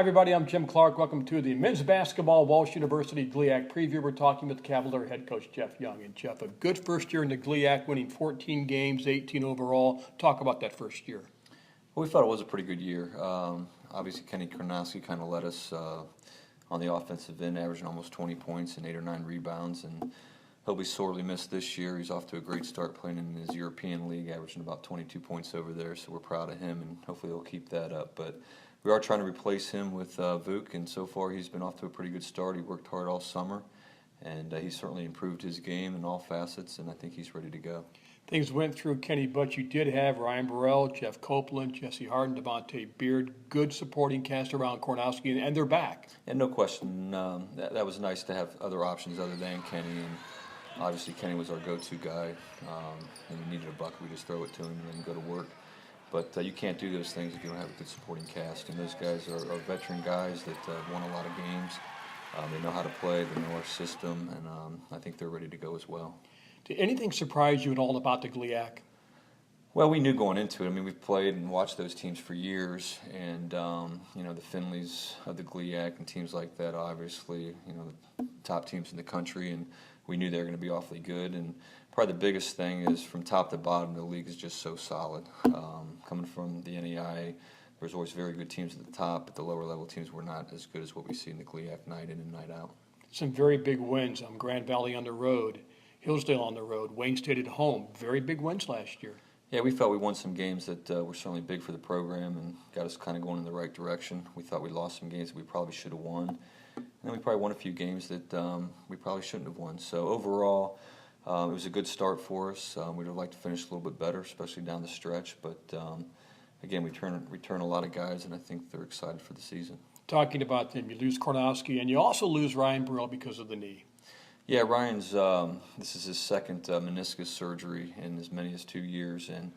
Hi, everybody. I'm Jim Clark. Welcome to the men's basketball Walsh University GLIAC preview. We're talking with Cavalier head coach Jeff Young. And Jeff, a good first year in the GLIAC, winning 14 games, 18 overall. Talk about that first year. Well, we thought it was a pretty good year. Obviously, Kenny Kornowski kind of led us on the offensive end, averaging almost 20 points and 8 or 9 rebounds. And he'll be sorely missed this year. He's off to a great start playing in his European league, averaging about 22 points over there. So we're proud of him, and hopefully he'll keep that up. But we are trying to replace him with Vuk, and so far he's been off to a pretty good start. He worked hard all summer, and he's certainly improved his game in all facets, and I think he's ready to go. Things went through Kenny, but you did have Ryan Burrell, Jeff Copeland, Jesse Harden, Devontae Beard, good supporting cast around Kornowski, and they're back. And no question, that was nice to have other options other than Kenny, and obviously Kenny was our go-to guy. And we needed a bucket, we just throw it to him and then go to work. But you can't do those things if you don't have a good supporting cast. And those guys are veteran guys that won a lot of games. They know how to play, they know our system, and I think they're ready to go as well. Did anything surprise you at all about the GLIAC? Well, we knew going into it. I mean, we've played and watched those teams for years, and the Finleys of the GLIAC and teams like that, obviously, the top teams in the country, and we knew they were going to be awfully good. And probably the biggest thing is from top to bottom, the league is just so solid. Coming from the NAIA, there's always very good teams at the top, but the lower level teams were not as good as what we see in the GLIAC night in and night out. Some very big wins. Grand Valley on the road, Hillsdale on the road, Wayne State at home. Very big wins last year. Yeah, we felt we won some games that were certainly big for the program and got us kind of going in the right direction. We thought we lost some games that we probably should have won. And then we probably won a few games that we probably shouldn't have won. So overall, it was a good start for us. We'd have liked to finish a little bit better, especially down the stretch. But again, we return a lot of guys, and I think they're excited for the season. Talking about them, you lose Kornowski, and you also lose Ryan Burrell because of the knee. Yeah, Ryan's, this is his second meniscus surgery in as many as 2 years, and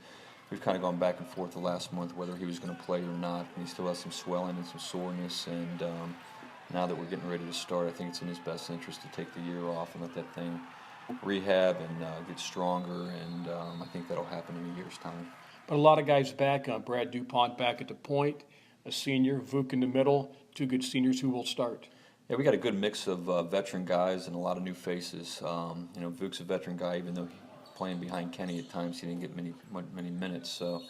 we've kind of gone back and forth the last month whether he was going to play or not. And he still has some swelling and some soreness, and now that we're getting ready to start, I think it's in his best interest to take the year off and let that thing rehab and get stronger, and I think that'll happen in a year's time. But a lot of guys back. Brad DuPont back at the point, a senior, Vuk in the middle, two good seniors who will start. Yeah, we got a good mix of veteran guys and a lot of new faces. Vuk's a veteran guy, even though playing behind Kenny at times, he didn't get many minutes. So,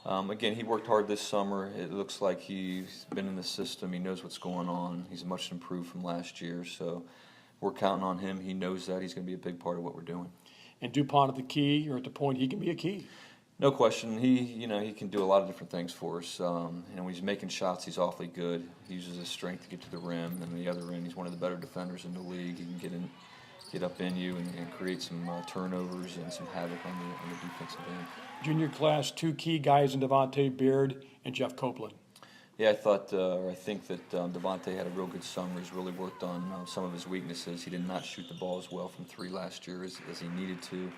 again, he worked hard this summer. It looks like he's been in the system. He knows what's going on. He's much improved from last year. So we're counting on him. He knows that. He's going to be a big part of what we're doing. And DuPont at the key, or at the point, he can be a key. No question. He can do a lot of different things for us. When he's making shots, he's awfully good. He uses his strength to get to the rim, and the other end, he's one of the better defenders in the league. He can get up in you and create some turnovers and some havoc on the defensive end. Junior class, two key guys in Devontae Beard and Jeff Copeland. Yeah, I think that Devontae had a real good summer. He's really worked on some of his weaknesses. He did not shoot the ball as well from three last year as he needed to.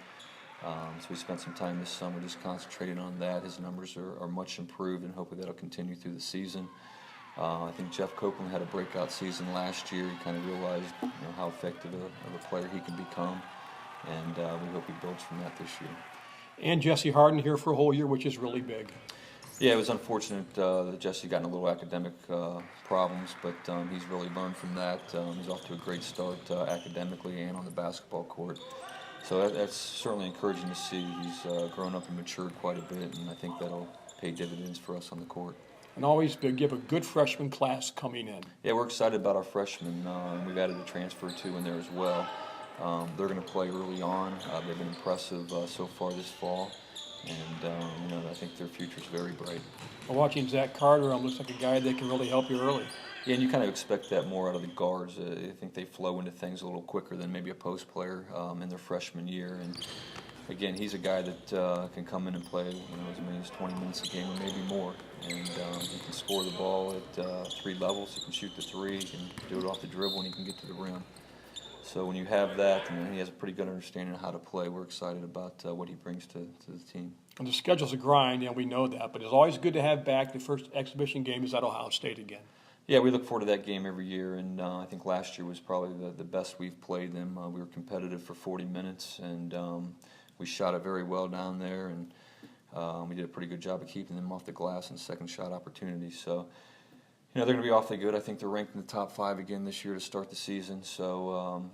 So we spent some time this summer just concentrating on that. His numbers are much improved, and hopefully that'll continue through the season. I think Jeff Copeland had a breakout season last year. He kind of realized how effective of a player he can become, and we hope he builds from that this year. And Jesse Harden here for a whole year, which is really big. Yeah, it was unfortunate that Jesse got in a little academic problems, but he's really learned from that. He's off to a great start academically and on the basketball court. So that's certainly encouraging to see. He's grown up and matured quite a bit, and I think that'll pay dividends for us on the court. And always give a good freshman class coming in. Yeah, we're excited about our freshmen. We've added a transfer or two in there as well. They're going to play early on. They've been impressive so far this fall, and I think their future is very bright. Watching Zach Carter, looks like a guy that can really help you early. Yeah, and you kind of expect that more out of the guards. I think they flow into things a little quicker than maybe a post player in their freshman year. And again, he's a guy that can come in and play as many as 20 minutes a game or maybe more. And he can score the ball at 3 levels. He can shoot the three. He can do it off the dribble, and he can get to the rim. So when you have that, he has a pretty good understanding of how to play. We're excited about what he brings to the team. And the schedule's a grind, and we know that. But it's always good to have back. The first exhibition game is at Ohio State again. Yeah, we look forward to that game every year, and I think last year was probably the best we've played them. We were competitive for 40 minutes, and we shot it very well down there, and we did a pretty good job of keeping them off the glass and second shot opportunities. So You know, they're going to be awfully good. I think they're ranked in the top 5 again this year to start the season. So,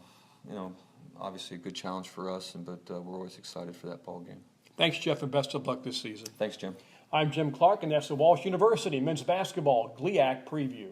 you know, obviously a good challenge for us, but we're always excited for that ball game. Thanks, Jeff, and best of luck this season. Thanks, Jim. I'm Jim Clark, and that's the Walsh University Men's Basketball GLIAC Preview.